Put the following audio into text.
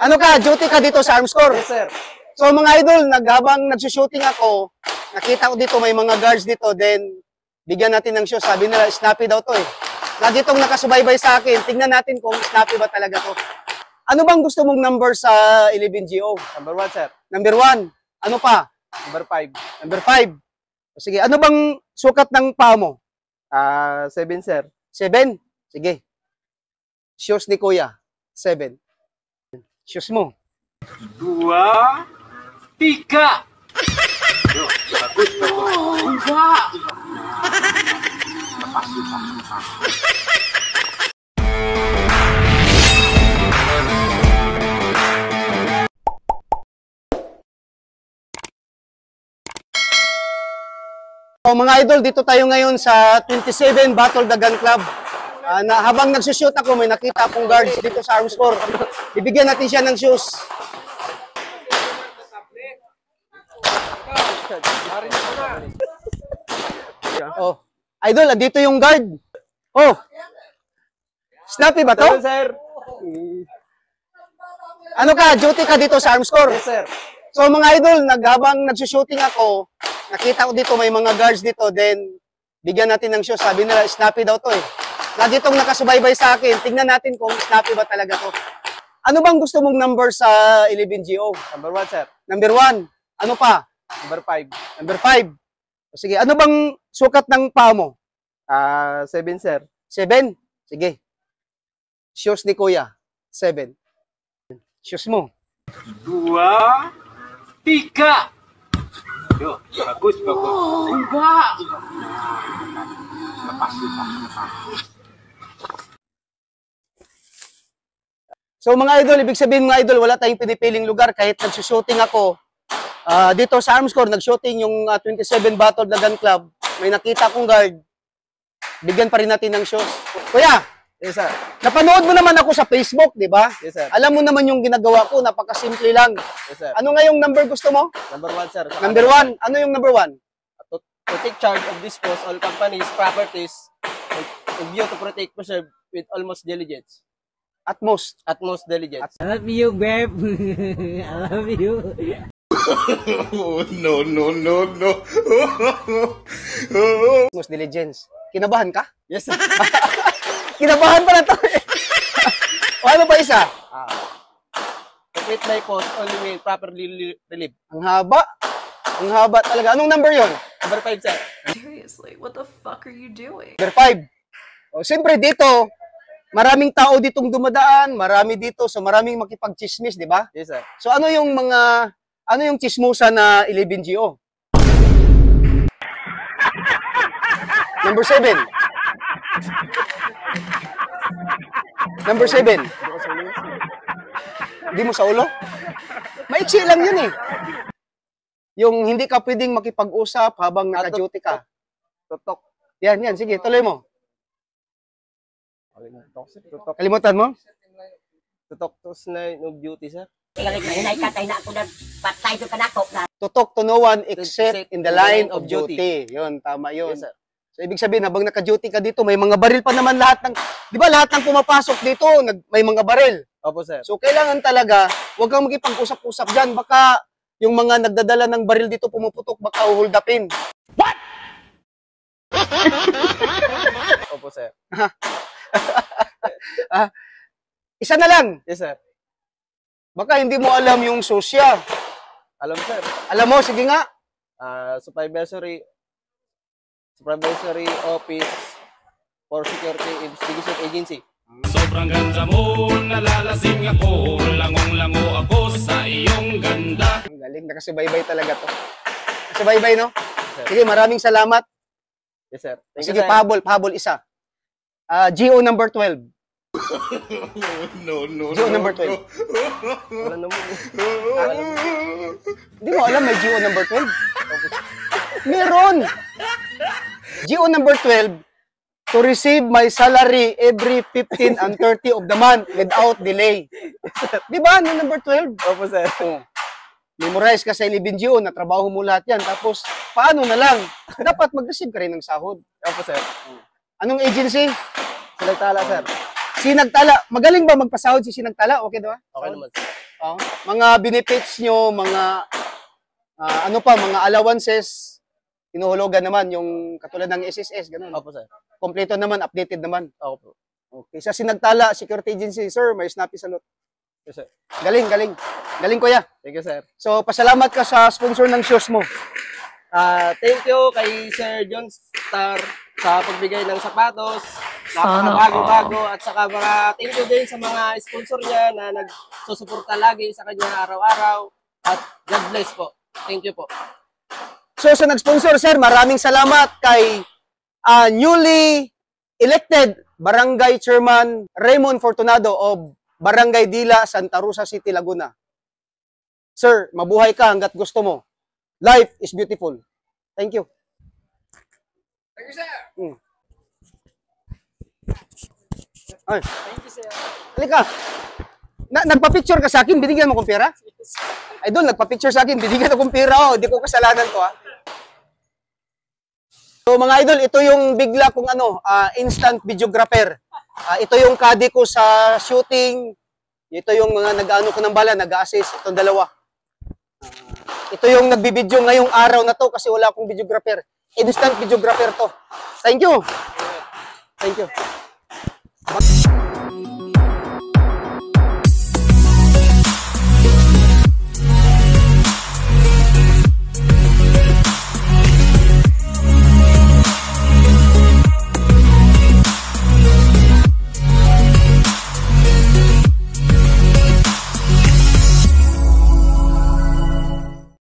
Ano ka, duty ka dito sa Armscore? Yes, sir. So mga idol, habang nagsushooting ako, nakita ko dito may mga guards dito, then bigyan natin ng show. Sabi nila, snappy daw to eh. Lagi itong nakasubaybay sa akin. Tingnan natin kung snappy ba talaga to. Ano bang gusto mong number sa 11GO? Number 1, sir. Number 1. Ano pa? Number 5. Number 5. Sige, ano bang sukat ng paa mo? 7, sir. 7? Sige. Shoes ni Kuya. 7. Shoes mo. 2, 3. Bagus, bagus. So, mga idol, dito tayo ngayon sa 27 Battle the Gun Club. Habang nagsushoot ako, may nakita akong guards dito sa Armscore. Ibigyan natin siya ng shoes. Oh, idol, dito yung guard. Oh, snappy ba to? Yes, sir. Ano ka, duty ka dito sa Armscore? Yes, sir. So mga idol, habang nagsushooting ako, nakita ko dito may mga guards dito, then bigyan natin ng show. Sabi nila, snappy daw to eh. Lagi itong nakasubaybay sa akin. Tingnan natin kung snappy ba talaga to. Ano bang gusto mong number sa 11GO? Number 1, sir. Number 1. Ano pa? Number 5. Number 5. Sige, ano bang sukat ng paa mo? 7, sir. 7? Sige. Shoes ni Kuya. 7. Shoes mo. 2, 3. Bagus, bagus. So mga idol, ibig sabihin mga idol, wala tayong pinipiling lugar kahit nagsushooting ako. Dito sa Armscore, nag-shooting yung 27 Battle the Gun Club. May nakita kong guard. Bigyan pa rin natin ng shows. Kuya, Yes, sir. napanood mo naman ako sa Facebook, di ba? Yes, sir. Alam mo naman yung ginagawa ko, napakasimple lang. Yes, sir. Ano nga yung number gusto mo? Number 1, sir. Number 1. Ano yung number 1? To take charge of dispose all companies, properties, with view to protect, preserve with utmost diligence. Utmost diligence. I love you, babe. I love you. No. Utmost diligence. Kinabahan ka? Yes, sir. Kinabahan pa na to. O ano ba isa? Complete my post only when properly relieved. Ang haba. Ang haba talaga. Anong number yon? Number 5, sir. Seriously, what the fuck are you doing? Number 5. O, siyempre dito, maraming tao ditong dumadaan, marami dito, so maraming makipag-chismis, di ba? Yes, sir. So ano yung chismosa na 11GO? Number 7. Number 7. Hindi mo sa ulo? Maiksi lang yun eh. Yung hindi ka pwedeng makipag-usap habang naka-duty ka. Tutok. Yan. Sige, tuloy mo. Kalimutan mo? Tutok to snide of duty, sir. Tutok to no one except in the line of duty. Yun, tama yun. Yes, sir. So, ibig sabihin, habang naka-duty ka dito, may mga baril pa naman lahat ng, di ba lahat ng pumapasok dito, may mga baril. Opo, sir. So, kailangan talaga, huwag kang magipag-usap-usap dyan. Baka yung mga nagdadala ng baril dito pumuputok, baka uhuldapin. What? Opo, sir. Isa na lang. Yes, sir. Baka hindi mo alam yung sosya. Alam, sir. Alam mo, sige nga. Supervisory Office for Security Investigation Agency. Sobrang ganda mo, nalalasing ako, langong-lango ako sa iyong ganda. Ang galing, nakasubaybay talaga to. Nakasubaybay, no? Sige, maraming salamat. Yes, sir. Thank Sige, you, sir. pahabol isa. GO number 12. No. GO number 12. Wala naman. Hindi mo alam may GO number 12? Meron! GO number 12, to receive my salary every 15 and 30 of the month without delay. Di ba? Ano number 12? Opo, sir. Memorize ka sa 11GO, natrabaho mo lahat yan. Tapos, paano na lang? Dapat mag-receive ka rin ng sahod. Opo, sir. Anong agency? Selectala, sir. Sinagtala, magaling ba magpasahod si Sinagtala? Okay ba? Okay naman, sir. Oh, mga benefits nyo, mga mga allowances, hinuhulugan naman yung katulad ng SSS, ganun. Opo, sir. Kompleto naman, updated naman. Opo. Okay, sa Sinagtala Security Agency, sir, may Snappy salute. Yes, sir. Galing, galing. Galing, kuya. Thank you, sir. So, pasalamat ka sa sponsor ng shoes mo. Thank you kay Sir John Star sa pagbigay ng sapatos, napakabago-bago, at saka thank you din sa mga sponsor niya na nagsusuporta lagi sa kanya araw-araw. At God bless po. Thank you po. So, sa nag-sponsor, sir, maraming salamat kay newly elected Barangay Chairman Raymond Fortunado of Barangay Dila, Santa Rosa City, Laguna. Sir, mabuhay ka hanggat gusto mo. Life is beautiful. Thank you. Thank you, sir. Ay, Thank you, sir. halika. Nagpa-picture ka sa akin, binigyan mo kong pera? Idol, nagpa-picture sa akin, binigyan akong pera. Oh, di ko kasalanan to, ha. So, mga idol, ito yung bigla kong instant videographer. Ito yung kadi ko sa shooting. Ito yung mga nag-ano ko ng bala, nag-assist. Itong dalawa. Ito yung nagbibideo ngayong araw na to kasi wala akong videographer. Instant videographer to. Thank you. Thank you.